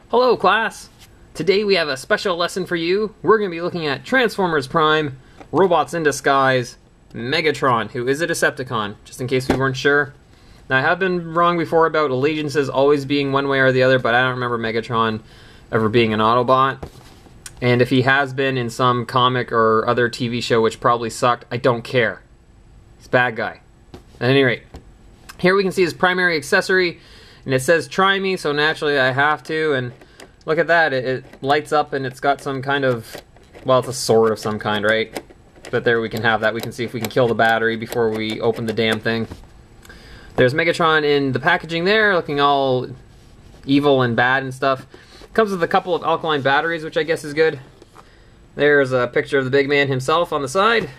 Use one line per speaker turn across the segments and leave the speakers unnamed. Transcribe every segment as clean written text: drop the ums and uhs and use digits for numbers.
Hello class! Today we have a special lesson for you. We're going to be looking at Transformers Prime, Robots in Disguise, Megatron, who is a Decepticon, just in case we weren't sure. Now I have been wrong before about allegiances always being one way or the other, but I don't remember Megatron ever being an Autobot. And if he has been in some comic or other TV show which probably sucked, I don't care. He's a bad guy. At any rate, here we can see his primary accessory, and it says try me, so naturally I have to, and look at that, it lights up and it's got some kind of, well, it's a sword of some kind, right? But there we can have that. We can see if we can kill the battery before we open the damn thing. There's Megatron in the packaging there, looking all evil and bad and stuff. Comes with a couple of alkaline batteries, which I guess is good. There's a picture of the big man himself on the side.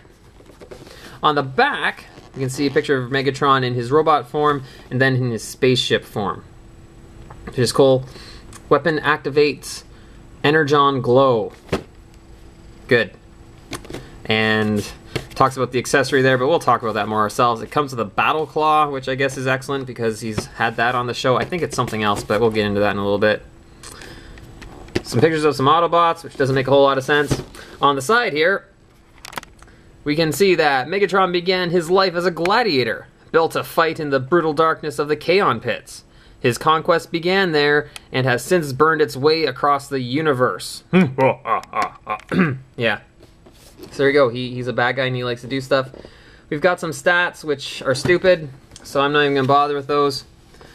On the back, you can see a picture of Megatron in his robot form and then in his spaceship form, which is cool. Weapon activates Energon Glow. Good. And talks about the accessory there, but we'll talk about that more ourselves. It comes with a Battle Claw, which I guess is excellent because he's had that on the show. I think it's something else, but we'll get into that in a little bit. Some pictures of some Autobots, which doesn't make a whole lot of sense. On the side here, we can see that Megatron began his life as a gladiator, built to fight in the brutal darkness of the Chaos Pits. His conquest began there and has since burned its way across the universe. Yeah. So there you go. He's a bad guy and he likes to do stuff. We've got some stats which are stupid, so I'm not even going to bother with those.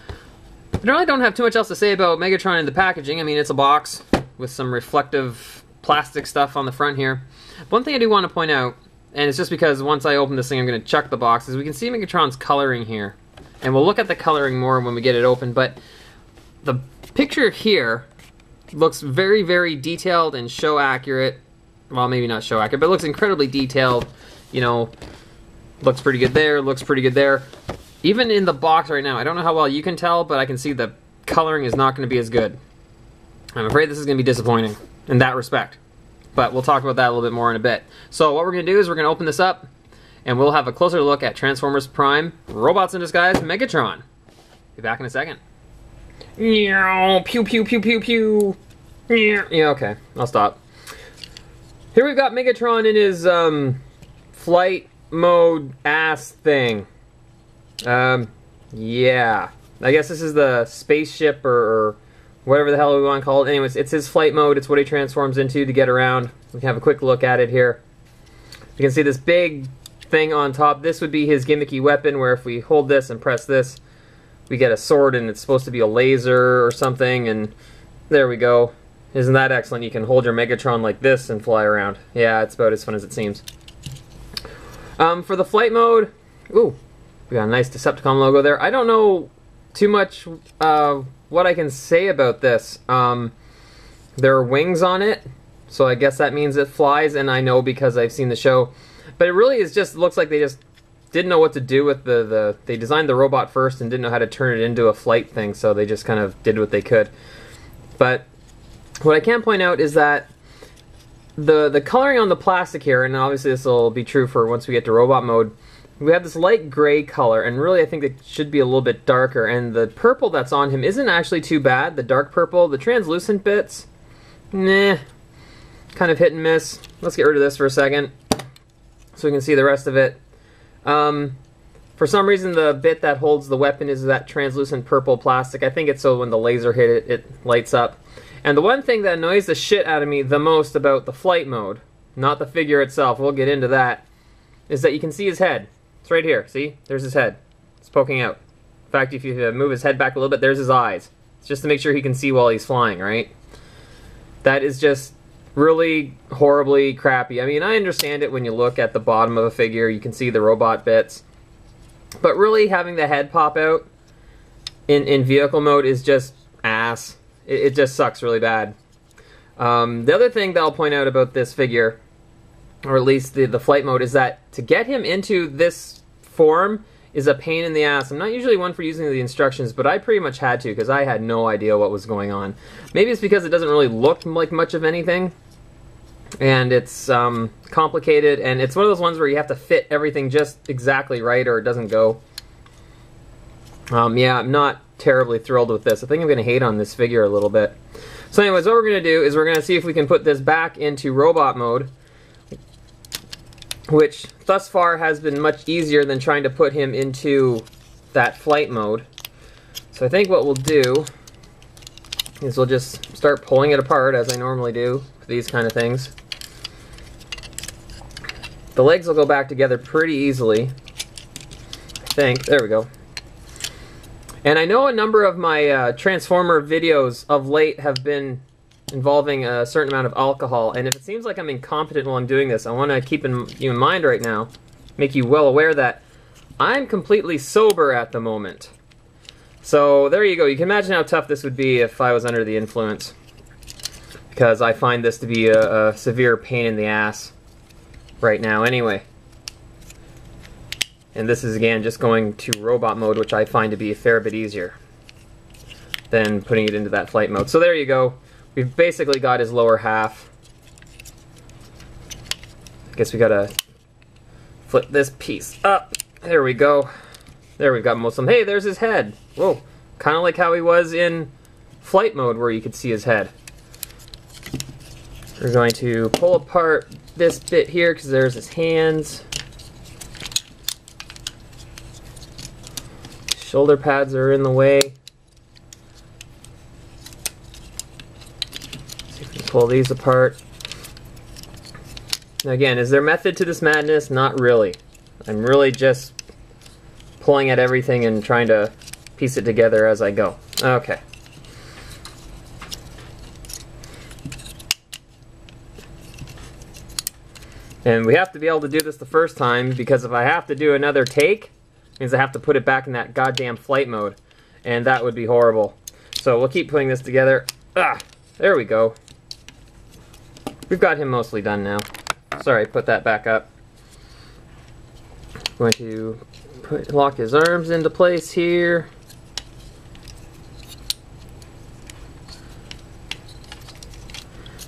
I really don't have too much else to say about Megatron in the packaging. I mean, it's a box with some reflective plastic stuff on the front here. One thing I do want to point out, and it's just because once I open this thing I'm going to chuck the box, is we can see Megatron's coloring here. And we'll look at the coloring more when we get it open, but the picture here looks very, very detailed and show accurate. Well, maybe not show accurate, but it looks incredibly detailed. You know, looks pretty good there, looks pretty good there. Even in the box right now, I don't know how well you can tell, but I can see the coloring is not going to be as good. I'm afraid this is going to be disappointing in that respect. But we'll talk about that a little bit more in a bit. So what we're going to do is we're going to open this up, and we'll have a closer look at Transformers Prime, Robots in Disguise, Megatron. Be back in a second. Pew, pew, pew, pew, pew. Yeah, okay, I'll stop. Here we've got Megatron in his flight mode ass thing. Yeah. I guess this is the spaceship or whatever the hell we want to call it. Anyways, it's his flight mode. It's what he transforms into to get around. We can have a quick look at it here. You can see this big thing on top. This would be his gimmicky weapon, where if we hold this and press this, we get a sword, and it's supposed to be a laser or something, and there we go. Isn't that excellent? You can hold your Megatron like this and fly around. Yeah, it's about as fun as it seems. For the flight mode, ooh, we got a nice Decepticon logo there. I don't know too much what I can say about this. There are wings on it, so I guess that means it flies, and I know because I've seen the show. But it really is just looks like they just didn't know what to do with they designed the robot first and didn't know how to turn it into a flight thing, so they just kind of did what they could. But what I can point out is that the coloring on the plastic here, and obviously this will be true for once we get to robot mode, we have this light gray color, and really I think it should be a little bit darker, and the purple that's on him isn't actually too bad, the dark purple. The translucent bits, nah, kind of hit and miss. Let's get rid of this for a second so we can see the rest of it. For some reason the bit that holds the weapon is that translucent purple plastic. I think it's so when the laser hit it, it lights up. And the one thing that annoys the shit out of me the most about the flight mode, not the figure itself, we'll get into that, is that you can see his head. It's right here, see? There's his head. It's poking out. In fact, if you move his head back a little bit, there's his eyes. It's just to make sure he can see while he's flying, right? That is just really horribly crappy. I mean, I understand it when you look at the bottom of a figure, you can see the robot bits. But really, having the head pop out in vehicle mode is just ass. It just sucks really bad. The other thing that I'll point out about this figure, or at least the flight mode, is that to get him into this form is a pain in the ass. I'm not usually one for using the instructions, but I pretty much had to because I had no idea what was going on. Maybe it's because it doesn't really look like much of anything, and it's complicated, and it's one of those ones where you have to fit everything just exactly right or it doesn't go. Yeah, I'm not terribly thrilled with this. I think I'm going to hate on this figure a little bit. So anyways, what we're going to do is we're going to see if we can put this back into robot mode, which thus far has been much easier than trying to put him into that flight mode. So I think what we'll do is we'll just start pulling it apart as I normally do for these kind of things. The legs will go back together pretty easily, I think. There we go. And I know a number of my Transformer videos of late have been involving a certain amount of alcohol, and if it seems like I'm incompetent while I'm doing this, I want to keep you in mind right now, make you well aware that I'm completely sober at the moment. So there you go. You can imagine how tough this would be if I was under the influence, because I find this to be a severe pain in the ass right now anyway. And this is, again, just going to robot mode, which I find to be a fair bit easier than putting it into that flight mode. So there you go. We've basically got his lower half. I guess we gotta flip this piece up. There we go. There we've got most of him. Hey, there's his head. Whoa. Kind of like how he was in flight mode where you could see his head. We're going to pull apart this bit here because there's his hands. Shoulder pads are in the way. See if we can pull these apart. Now again, is there method to this madness? Not really. I'm really just pulling at everything and trying to piece it together as I go. Okay. And we have to be able to do this the first time, because if I have to do another take, it means I have to put it back in that goddamn flight mode. And that would be horrible. So we'll keep putting this together. Ah, there we go. We've got him mostly done now. Sorry, put that back up. Going to lock his arms into place here.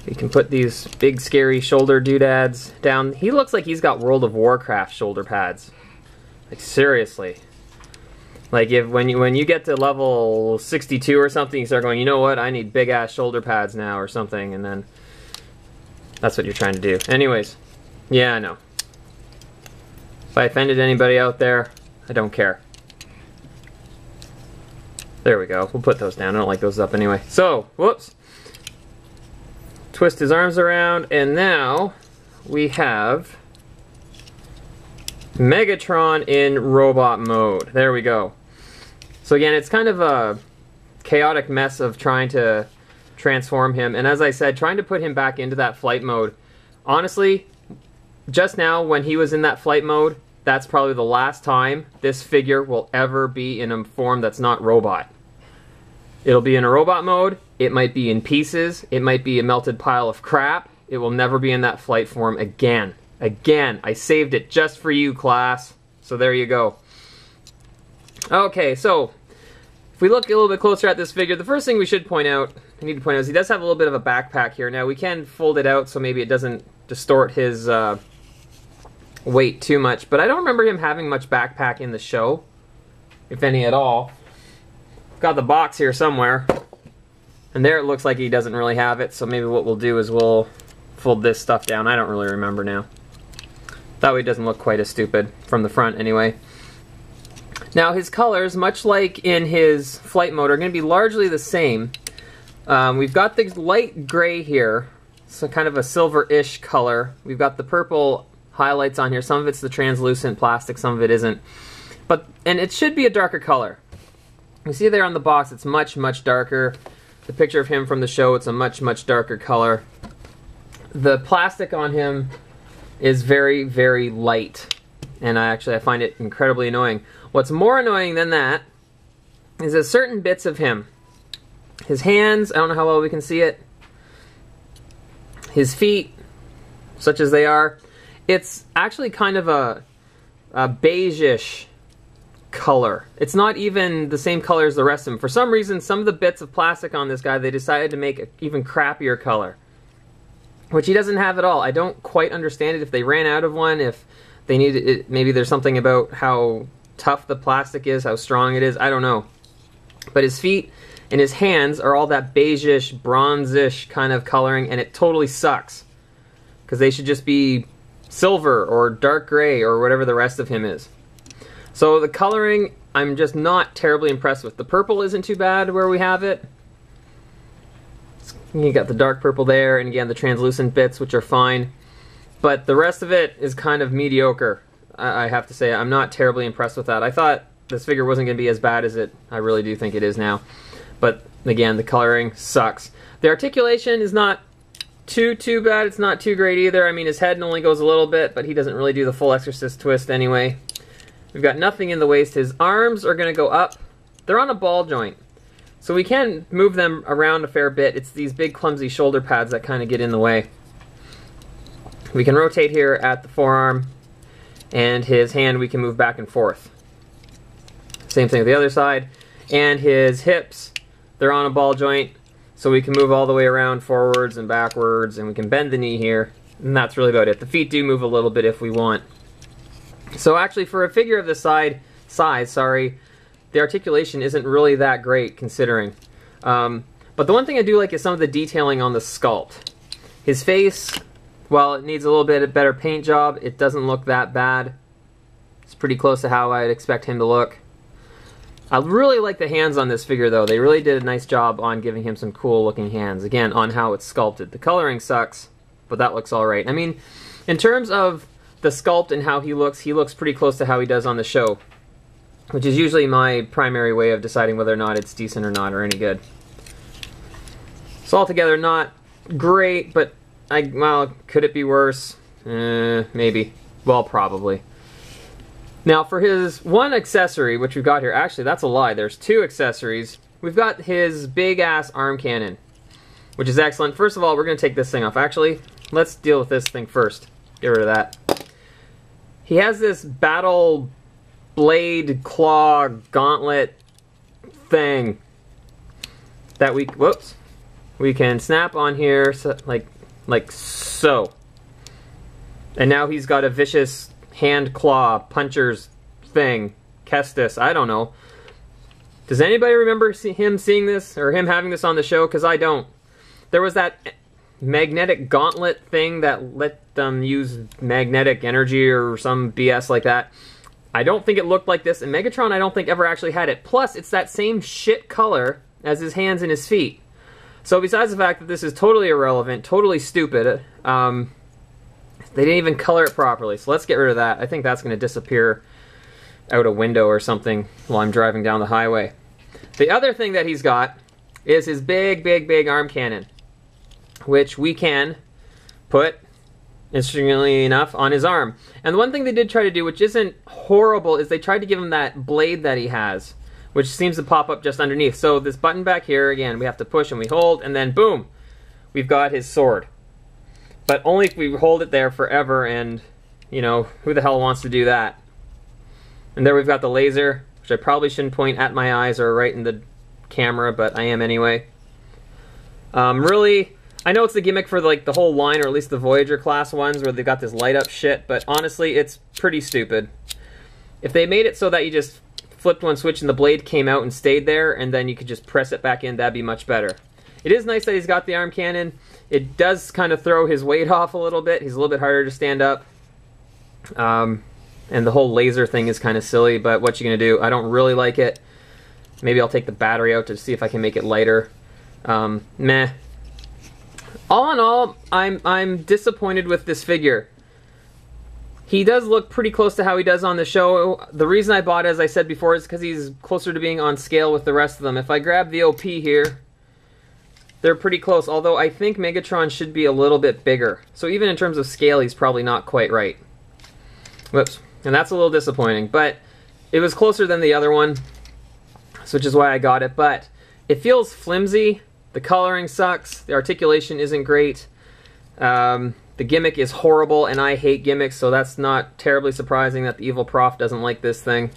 We can put these big scary shoulder doodads down. He looks like he's got World of Warcraft shoulder pads. Like seriously. Like when you get to level 62 or something, you start going, you know what, I need big ass shoulder pads now or something, and then that's what you're trying to do. Anyways, yeah, I know. If I offended anybody out there, I don't care. There we go. We'll put those down. I don't like those up anyway. So, whoops. Twist his arms around, and now we have Megatron in robot mode. There we go. So again, it's kind of a chaotic mess of trying to transform him, and as I said, trying to put him back into that flight mode. Honestly, just now when he was in that flight mode, that's probably the last time this figure will ever be in a form that's not robot. It'll be in a robot mode, it might be in pieces, it might be a melted pile of crap, it will never be in that flight form again. Again, I saved it just for you, class. So there you go. Okay, so if we look a little bit closer at this figure, the first thing we should point out, is he does have a little bit of a backpack here. Now we can fold it out so maybe it doesn't distort his weight too much, but I don't remember him having much backpack in the show, if any at all. Got the box here somewhere, and there it looks like he doesn't really have it, so maybe what we'll do is we'll fold this stuff down. I don't really remember now. That way it doesn't look quite as stupid from the front anyway. Now his colors, much like in his flight mode, are going to be largely the same. We've got the light gray here, so kind of a silver-ish color. We've got the purple highlights on here. Some of it's the translucent plastic, some of it isn't. And it should be a darker color. You see there on the box, it's much, much darker. The picture of him from the show, it's a much, much darker color. The plastic on him is very, very light, and I find it incredibly annoying. What's more annoying than that is that certain bits of him, his hands, I don't know how well we can see it, his feet, such as they are, it's actually kind of a beige-ish color. It's not even the same color as the rest of them. For some reason, some of the bits of plastic on this guy, they decided to make an even crappier color, which he doesn't have at all. I don't quite understand it, if they ran out of one, if they needed it. Maybe there's something about how tough the plastic is, how strong it is, I don't know. But his feet and his hands are all that beige-ish, bronze-ish kind of coloring, and it totally sucks. Because they should just be silver or dark gray or whatever the rest of him is. So the coloring, I'm just not terribly impressed with. The purple isn't too bad where we have it. You got the dark purple there, and again the translucent bits, which are fine. But the rest of it is kind of mediocre, I have to say. I'm not terribly impressed with that. I thought this figure wasn't going to be as bad as I really do think it is now. But again, the coloring sucks. The articulation is not too bad. It's not too great either. I mean, his head only goes a little bit, but he doesn't really do the full Exorcist twist anyway. We've got nothing in the waist. His arms are going to go up. They're on a ball joint, so we can move them around a fair bit. It's these big clumsy shoulder pads that kind of get in the way. We can rotate here at the forearm, and his hand we can move back and forth. Same thing with the other side. And his hips, they're on a ball joint, so we can move all the way around forwards and backwards, and we can bend the knee here, and that's really about it. The feet do move a little bit if we want. So actually, for a figure of this size, the articulation isn't really that great, considering. But the one thing I do like is some of the detailing on the sculpt. His face, while it needs a little bit better paint job, it doesn't look that bad. It's pretty close to how I'd expect him to look. I really like the hands on this figure, though. They really did a nice job on giving him some cool looking hands. Again, on how it's sculpted. The coloring sucks, but that looks alright. I mean, in terms of the sculpt and how he looks pretty close to how he does on the show, which is usually my primary way of deciding whether or not it's decent or not, or any good. So altogether, not great, but well, could it be worse? Maybe. Well, probably. Now, for his one accessory, which we've got here, actually, that's a lie. There's two accessories. We've got his big-ass arm cannon, which is excellent. First of all, we're going to take this thing off. Actually, let's deal with this thing first. Get rid of that. He has this battle blade claw gauntlet thing that we can snap on here, so, like so. And now he's got a vicious hand claw puncher's thing. Kestis, I don't know. Does anybody remember him seeing this or him having this on the show? Because I don't. There was that magnetic gauntlet thing that let them use magnetic energy or some BS like that. I don't think it looked like this, and Megatron I don't think ever actually had it. Plus, it's that same shit color as his hands and his feet. So besides the fact that this is totally irrelevant, totally stupid, they didn't even color it properly. So let's get rid of that. I think that's going to disappear out a window or something while I'm driving down the highway. The other thing that he's got is his big arm cannon, which we can put, interestingly enough, on his arm. And the one thing they did try to do, which isn't horrible, is they tried to give him that blade that he has, which seems to pop up just underneath. So this button back here, again, we have to push and we hold, and then boom, we've got his sword. But only if we hold it there forever, and, you know, who the hell wants to do that? And there we've got the laser, which I probably shouldn't point at my eyes or right in the camera, but I am anyway. Really, I know it's the gimmick for like the whole line, or at least the Voyager class ones, where they've got this light up shit, but honestly, it's pretty stupid. If they made it so that you just flipped one switch and the blade came out and stayed there, and then you could just press it back in, that'd be much better. It is nice that he's got the arm cannon. It does kind of throw his weight off a little bit. He's a little bit harder to stand up. And the whole laser thing is kind of silly, but what you gonna do? I don't really like it. Maybe I'll take the battery out to see if I can make it lighter. Meh. All in all, I'm disappointed with this figure. He does look pretty close to how he does on the show. The reason I bought it, as I said before, is because he's closer to being on scale with the rest of them. If I grab the OP here, they're pretty close, although I think Megatron should be a little bit bigger. So even in terms of scale, he's probably not quite right. Whoops. And that's a little disappointing, but it was closer than the other one, which is why I got it. But it feels flimsy. The coloring sucks. The articulation isn't great. The gimmick is horrible, and I hate gimmicks, so that's not terribly surprising that the evil prof doesn't like this thing.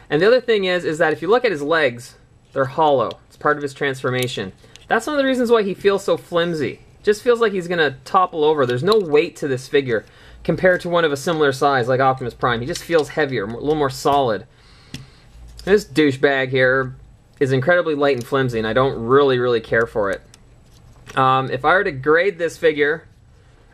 And the other thing is that if you look at his legs, they're hollow. It's part of his transformation. That's one of the reasons why he feels so flimsy. Just feels like he's gonna topple over. There's no weight to this figure compared to one of a similar size like Optimus Prime. He just feels heavier, a little more solid. This douchebag here is incredibly light and flimsy, and I don't really care for it. If I were to grade this figure,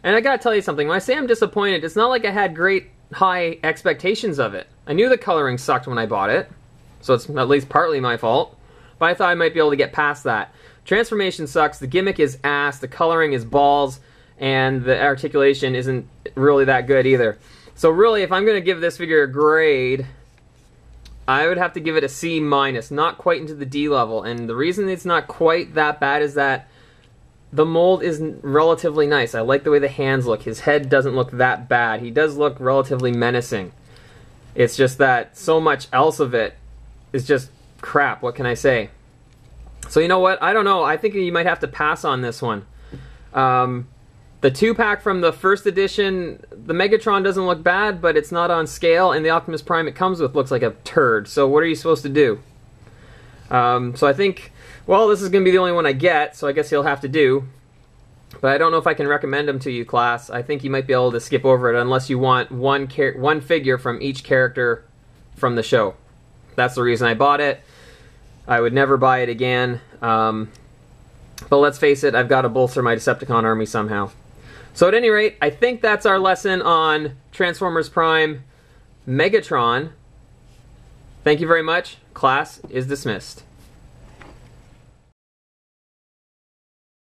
and I gotta tell you something, when I say I'm disappointed, it's not like I had great high expectations of it. I knew the coloring sucked when I bought it, so it's at least partly my fault, but I thought I might be able to get past that. Transformation sucks, the gimmick is ass, the coloring is balls, and the articulation isn't really that good either. So really, if I'm going to give this figure a grade, I would have to give it a C-, not quite into the D level, and the reason it's not quite that bad is that the mold is relatively nice. I like the way the hands look. His head doesn't look that bad. He does look relatively menacing. It's just that so much else of it is just crap. What can I say? So you know what? I don't know. I think you might have to pass on this one. The 2-pack from the first edition, the Megatron doesn't look bad, but it's not on scale, and the Optimus Prime it comes with looks like a turd. So what are you supposed to do? So I think, well, this is going to be the only one I get, so I guess he'll have to do. But I don't know if I can recommend him to you, class. I think you might be able to skip over it unless you want one figure from each character from the show. That's the reason I bought it. I would never buy it again. But let's face it, I've got to bolster my Decepticon army somehow. So at any rate, I think that's our lesson on Transformers Prime Megatron. Thank you very much. Class is dismissed.